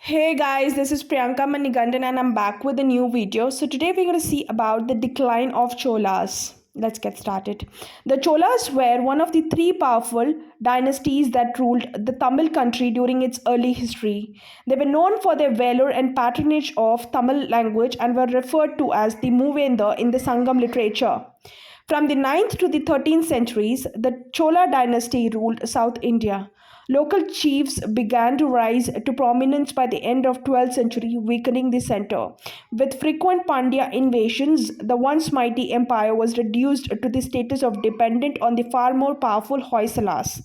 Hey guys, this is Priyanka Manigandan and I'm back with a new video. So today we're going to see about the decline of Cholas. Let's get started. The Cholas were one of the three powerful dynasties that ruled the Tamil country during its early history. They were known for their valor and patronage of Tamil language and were referred to as the Movenda in the Sangam literature. From the 9th to the 13th centuries, the Chola dynasty ruled South India. Local chiefs began to rise to prominence by the end of 12th century, weakening the center. With frequent Pandya invasions, the once mighty empire was reduced to the status of dependent on the far more powerful Hoysalas.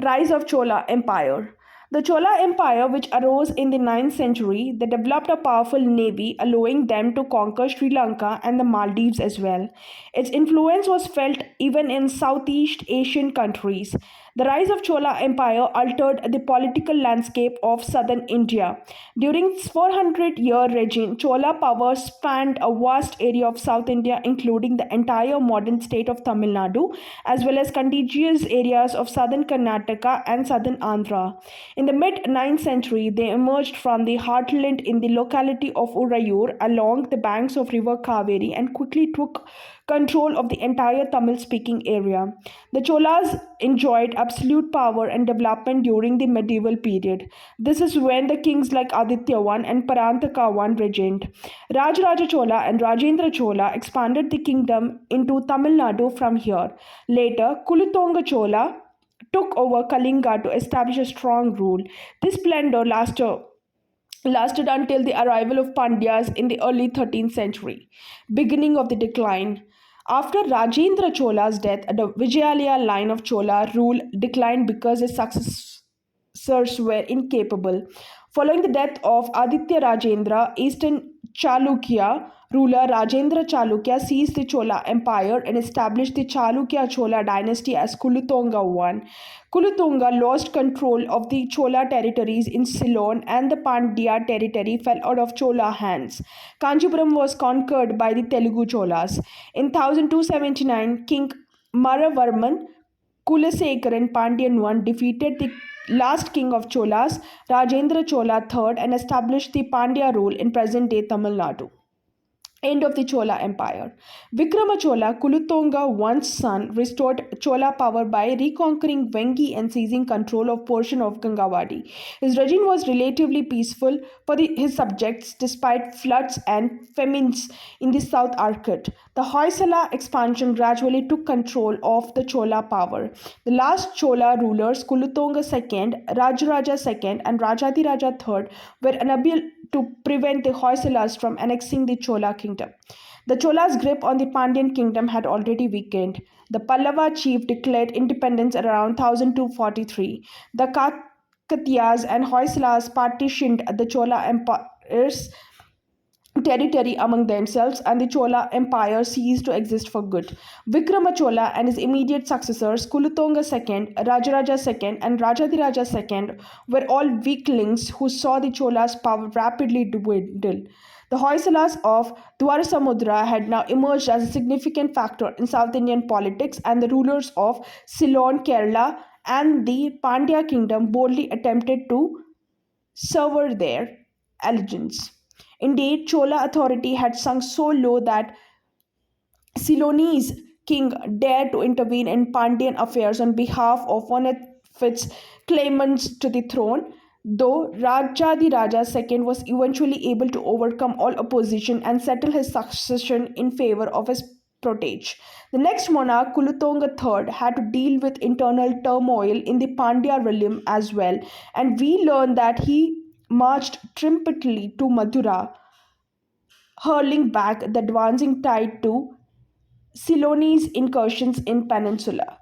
Rise of Chola Empire. The Chola Empire, which arose in the 9th century, they developed a powerful navy, allowing them to conquer Sri Lanka and the Maldives as well. Its influence was felt even in Southeast Asian countries. The rise of Chola Empire altered the political landscape of southern India. During its 400-year regime, Chola power spanned a vast area of South India, including the entire modern state of Tamil Nadu, as well as contiguous areas of southern Karnataka and southern Andhra. In the mid 9th century, they emerged from the heartland in the locality of Urayur along the banks of river Kaveri and quickly took control of the entire Tamil speaking area. The Cholas enjoyed absolute power and development during the medieval period. This is when the kings like Aditya I and Parantaka I reigned. Rajaraja Chola and Rajendra Chola expanded the kingdom into Tamil Nadu from here. Later, Kulutonga Chola took over Kalinga to establish a strong rule. This splendor lasted until the arrival of Pandyas in the early 13th century, beginning of the decline. After Rajendra Chola's death, the Vijayalaya line of Chola rule declined because his successors were incapable. Following the death of Aditya Rajendra, Eastern Chalukya ruler Rajendra Chalukya seized the Chola Empire and established the Chalukya Chola dynasty as Kulutonga I. Kulutunga lost control of the Chola territories in Ceylon and the Pandya territory fell out of Chola hands. Kanchipuram was conquered by the Telugu Cholas. In 1279, King Maravarman Kulasekaran Pandyan I defeated the last king of Cholas, Rajendra Chola III, and established the Pandya rule in present day Tamil Nadu. End of the Chola Empire. Vikrama Chola, Kulutonga I's son, restored Chola power by reconquering Vengi and seizing control of portion of Gangavadi. His regime was relatively peaceful for his subjects despite floods and famines in the South Arcot. The Hoysala expansion gradually took control of the Chola power. The last Chola rulers, Kulutonga II, Rajaraja II, and Rajadiraja III, were unable to prevent the Hoysalas from annexing the Chola kingdom. The Chola's grip on the Pandyan kingdom had already weakened. The Pallava chief declared independence around 1243. The Kakatiyas and Hoysalas partitioned the Chola empire's territory among themselves and the Chola Empire ceased to exist for good. Vikrama Chola and his immediate successors Kulutonga II, Rajaraja II and Rajadiraja II were all weaklings who saw the Chola's power rapidly dwindle. The Hoysalas of Dwarasamudra had now emerged as a significant factor in South Indian politics and the rulers of Ceylon, Kerala and the Pandya kingdom boldly attempted to sever their allegiance. Indeed, Chola authority had sunk so low that Ceylonese king dared to intervene in Pandyan affairs on behalf of one of its claimants to the throne, though Rajadiraja II was eventually able to overcome all opposition and settle his succession in favor of his protege. The next monarch, Kulutonga III, had to deal with internal turmoil in the Pandya realm as well, and we learn that he marched triumphantly to Madura, hurling back the advancing tide to Ceylonese incursions in peninsula.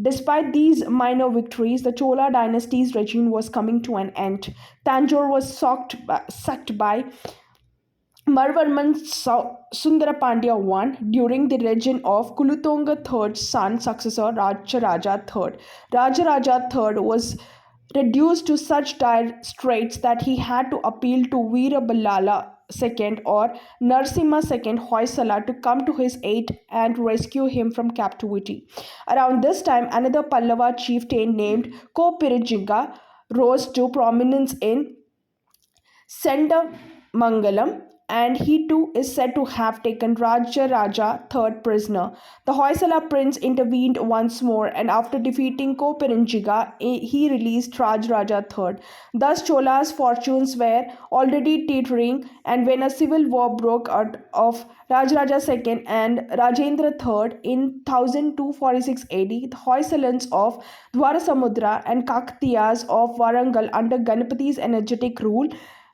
Despite these minor victories, the Chola dynasty's regime was coming to an end. Tanjore was sacked by Marvarman Sundarapandya I during the reign of Kulutonga III's son successor Rajaraja III. Rajaraja III was reduced to such dire straits that he had to appeal to Veerabalala II or Narsimha II Hoysala to come to his aid and rescue him from captivity. Around this time, another Pallava chieftain named Kopirijinga rose to prominence in Mangalam, and he too is said to have taken Raja Raja III prisoner. The Hoysala prince intervened once more, and after defeating Kopirinjiga, he released Raj Raja III. Thus, Chola's fortunes were already teetering, and when a civil war broke out of Rajaraja II and Rajendra III in 1246 AD, the Hoysalans of Dwarasamudra and Kakatiyas of Warangal under Ganapati's energetic rule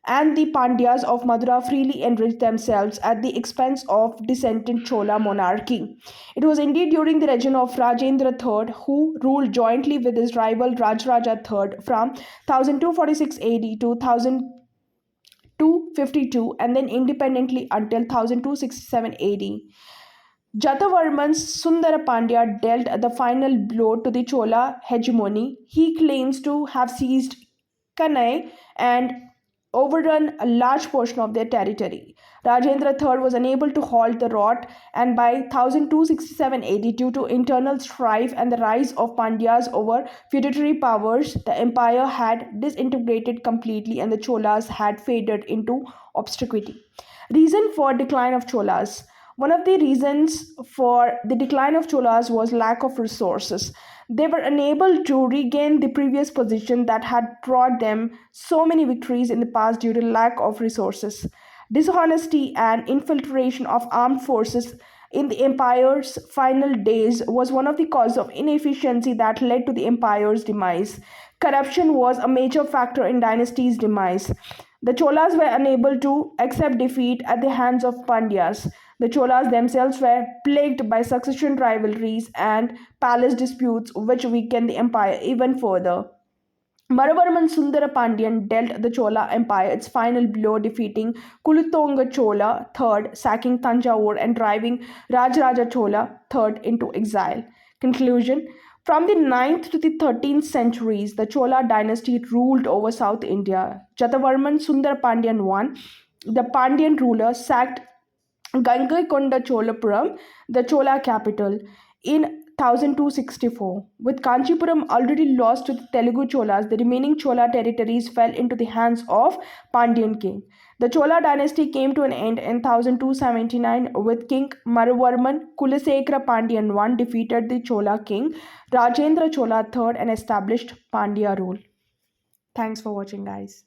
and the Pandyas of Madura freely enriched themselves at the expense of descendant Chola monarchy. It was indeed during the reign of Rajendra III, who ruled jointly with his rival Rajaraja III from 1246 AD to 1252 and then independently until 1267 AD. Jatavarman's Sundara Pandya dealt the final blow to the Chola hegemony. He claims to have seized Kannai and overrun a large portion of their territory. Rajendra III was unable to halt the rot, and by 1267 AD, due to internal strife and the rise of Pandyas over feudatory powers, the empire had disintegrated completely and the Cholas had faded into obscurity. Reason for decline of Cholas. One of the reasons for the decline of Cholas was lack of resources. They were unable to regain the previous position that had brought them so many victories in the past due to lack of resources. Dishonesty and infiltration of armed forces in the empire's final days was one of the causes of inefficiency that led to the empire's demise. Corruption was a major factor in dynasty's demise. The Cholas were unable to accept defeat at the hands of Pandyas. The Cholas themselves were plagued by succession rivalries and palace disputes, which weakened the empire even further. Maravarman Sundara Pandyan dealt the Chola Empire its final blow, defeating Kulutonga Chola III, sacking Tanjavur, and driving Rajaraja Chola III into exile. Conclusion. From the 9th to the 13th centuries, the Chola dynasty ruled over South India. Jatavarman Sundara Pandyan I, the Pandyan ruler, sacked Gangaikonda Cholapuram, the Chola capital, in 1264. With Kanchipuram already lost to the Telugu Cholas, the remaining Chola territories fell into the hands of Pandyan king. The Chola dynasty came to an end in 1279 with King Maravarman Kulasekara Pandyan I defeated the Chola king Rajendra Chola III and established Pandya rule. Thanks for watching, guys.